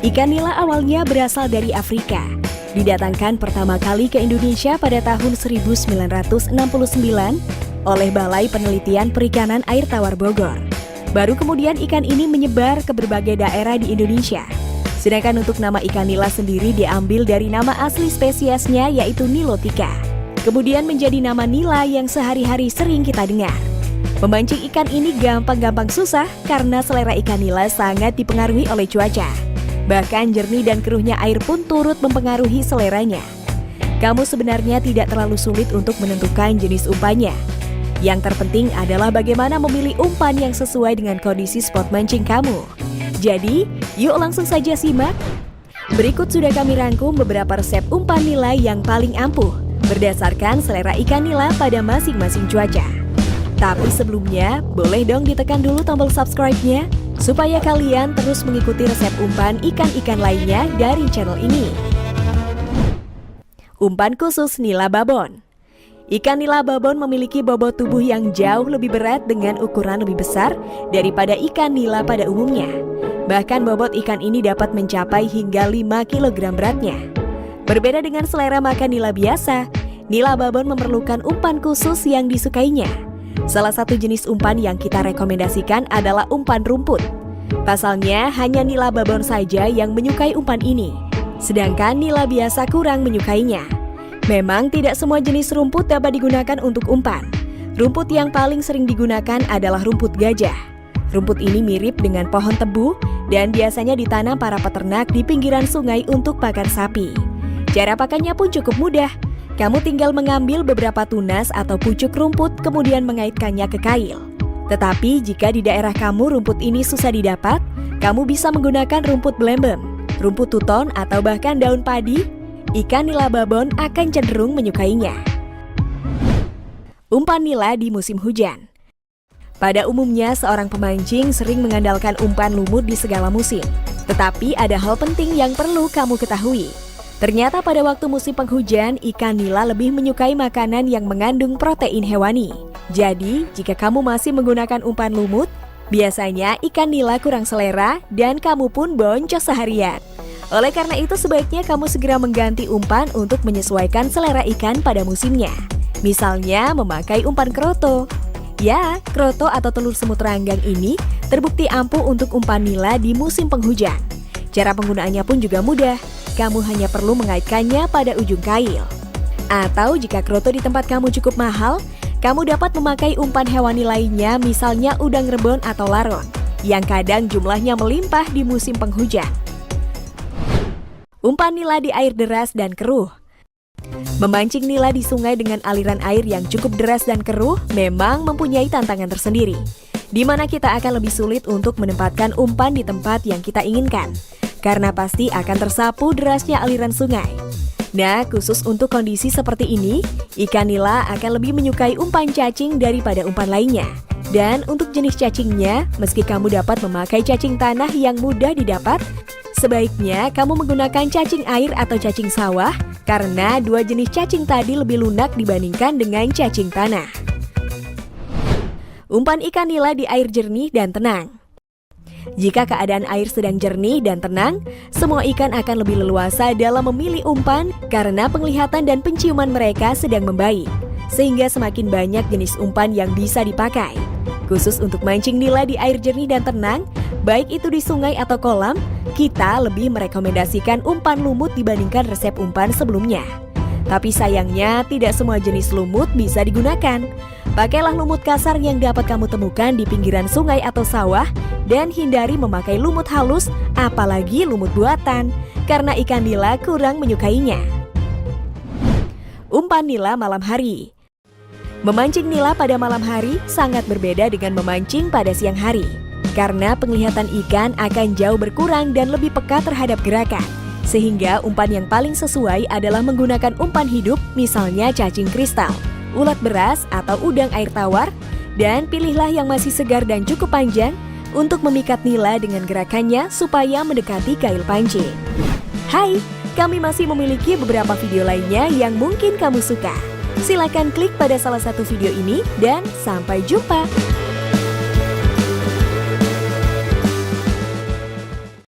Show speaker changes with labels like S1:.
S1: Ikan nila awalnya berasal dari Afrika. Didatangkan pertama kali ke Indonesia pada tahun 1969 oleh Balai Penelitian Perikanan Air Tawar Bogor. Baru kemudian ikan ini menyebar ke berbagai daerah di Indonesia. Sedangkan untuk nama ikan nila sendiri diambil dari nama asli spesiesnya yaitu Nilotica. Kemudian menjadi nama nila yang sehari-hari sering kita dengar. Memancing ikan ini gampang-gampang susah karena selera ikan nila sangat dipengaruhi oleh cuaca. Bahkan jernih dan keruhnya air pun turut mempengaruhi seleranya. Kamu sebenarnya tidak terlalu sulit untuk menentukan jenis umpannya. Yang terpenting adalah bagaimana memilih umpan yang sesuai dengan kondisi spot mancing kamu. Jadi, yuk langsung saja simak. Berikut sudah kami rangkum beberapa resep umpan nila yang paling ampuh berdasarkan selera ikan nila pada masing-masing cuaca. Tapi sebelumnya, boleh dong ditekan dulu tombol subscribe-nya supaya kalian terus mengikuti resep umpan ikan-ikan lainnya dari channel ini. Umpan khusus nila babon. Ikan nila babon memiliki bobot tubuh yang jauh lebih berat dengan ukuran lebih besar daripada ikan nila pada umumnya. Bahkan bobot ikan ini dapat mencapai hingga 5 kg beratnya. Berbeda dengan selera makan nila biasa, nila babon memerlukan umpan khusus yang disukainya. Salah satu jenis umpan yang kita rekomendasikan adalah umpan rumput. Pasalnya, hanya nila babon saja yang menyukai umpan ini, sedangkan nila biasa kurang menyukainya. Memang tidak semua jenis rumput dapat digunakan untuk umpan. Rumput yang paling sering digunakan adalah rumput gajah. Rumput ini mirip dengan pohon tebu dan biasanya ditanam para peternak di pinggiran sungai untuk pakan sapi. Cara pakannya pun cukup mudah. Kamu tinggal mengambil beberapa tunas atau pucuk rumput kemudian mengaitkannya ke kail. Tetapi jika di daerah kamu rumput ini susah didapat, kamu bisa menggunakan rumput belembem, rumput tuton atau bahkan daun padi. Ikan nila babon akan cenderung menyukainya. Umpan nila di musim hujan. Pada umumnya seorang pemancing sering mengandalkan umpan lumut di segala musim. Tetapi ada hal penting yang perlu kamu ketahui. Ternyata pada waktu musim penghujan, ikan nila lebih menyukai makanan yang mengandung protein hewani. Jadi, jika kamu masih menggunakan umpan lumut, biasanya ikan nila kurang selera dan kamu pun boncos seharian. Oleh karena itu, sebaiknya kamu segera mengganti umpan untuk menyesuaikan selera ikan pada musimnya. Misalnya, memakai umpan kroto. Ya, kroto atau telur semut ranggang ini terbukti ampuh untuk umpan nila di musim penghujan. Cara penggunaannya pun juga mudah. Kamu hanya perlu mengaitkannya pada ujung kail. Atau jika kroto di tempat kamu cukup mahal, kamu dapat memakai umpan hewani lainnya, misalnya udang rebon atau laron, yang kadang jumlahnya melimpah di musim penghujan. Umpan nila di air deras dan keruh. Memancing nila di sungai dengan aliran air yang cukup deras dan keruh memang mempunyai tantangan tersendiri, di mana kita akan lebih sulit untuk menempatkan umpan di tempat yang kita inginkan, karena pasti akan tersapu derasnya aliran sungai. Nah, khusus untuk kondisi seperti ini, ikan nila akan lebih menyukai umpan cacing daripada umpan lainnya. Dan untuk jenis cacingnya, meski kamu dapat memakai cacing tanah yang mudah didapat, sebaiknya kamu menggunakan cacing air atau cacing sawah, karena dua jenis cacing tadi lebih lunak dibandingkan dengan cacing tanah. Umpan ikan nila di air jernih dan tenang. Jika keadaan air sedang jernih dan tenang, semua ikan akan lebih leluasa dalam memilih umpan karena penglihatan dan penciuman mereka sedang membaik, sehingga semakin banyak jenis umpan yang bisa dipakai. Khusus untuk mancing nila di air jernih dan tenang, baik itu di sungai atau kolam, kita lebih merekomendasikan umpan lumut dibandingkan resep umpan sebelumnya. Tapi sayangnya tidak semua jenis lumut bisa digunakan. Pakailah lumut kasar yang dapat kamu temukan di pinggiran sungai atau sawah dan hindari memakai lumut halus, apalagi lumut buatan, karena ikan nila kurang menyukainya. Umpan nila malam hari. Memancing nila pada malam hari sangat berbeda dengan memancing pada siang hari, karena penglihatan ikan akan jauh berkurang dan lebih peka terhadap gerakan. Sehingga umpan yang paling sesuai adalah menggunakan umpan hidup, misalnya cacing kristal, ulat beras atau udang air tawar, dan pilihlah yang masih segar dan cukup panjang untuk memikat nila dengan gerakannya supaya mendekati kail pancing. Hai, kami masih memiliki beberapa video lainnya yang mungkin kamu suka. Silakan klik pada salah satu video ini dan sampai jumpa.